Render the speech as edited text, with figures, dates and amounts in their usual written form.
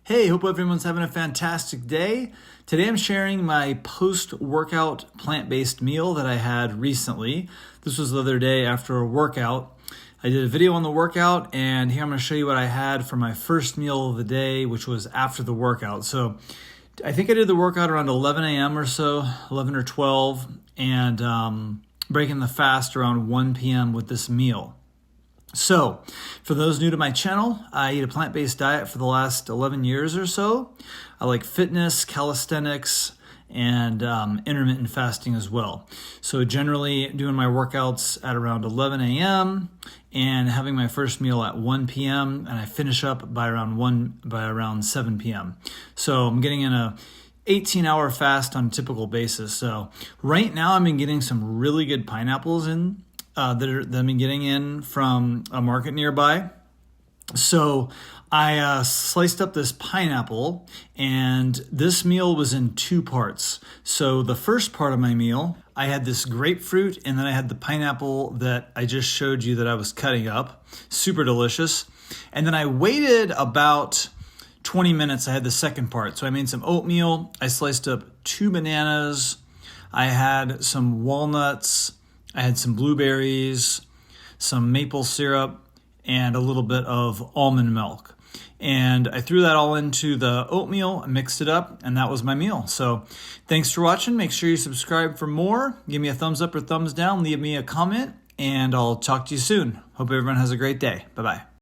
Hey, hope everyone's having a fantastic day. Today I'm sharing my post-workout plant-based meal that I had recently. This was the other day after a workout. I did a video on the workout, and here I'm going to show you what I had for my first meal of the day, which was after the workout. So I think I did the workout around 11 a.m. or so, 11 or 12, and breaking the fast around 1 p.m. with this meal. So, for those new to my channel, I eat a plant-based diet for the last 11 years or so. I like fitness, calisthenics, and intermittent fasting as well. So generally doing my workouts at around 11 a.m. and having my first meal at 1 p.m. and I finish up by around 7 p.m. So I'm getting in a 18-hour fast on a typical basis. So right now I've been getting some really good pineapples in. That I've been getting in from a market nearby. So I sliced up this pineapple, and this meal was in two parts. So the first part of my meal, I had this grapefruit, and then I had the pineapple that I just showed you that I was cutting up. Super delicious. And then I waited about 20 minutes. I had the second part. So I made some oatmeal. I sliced up 2 bananas. I had some walnuts. I had some blueberries, some maple syrup, and a little bit of almond milk. And I threw that all into the oatmeal, mixed it up, and that was my meal. So thanks for watching. Make sure you subscribe for more. Give me a thumbs up or thumbs down. Leave me a comment, and I'll talk to you soon. Hope everyone has a great day. Bye-bye.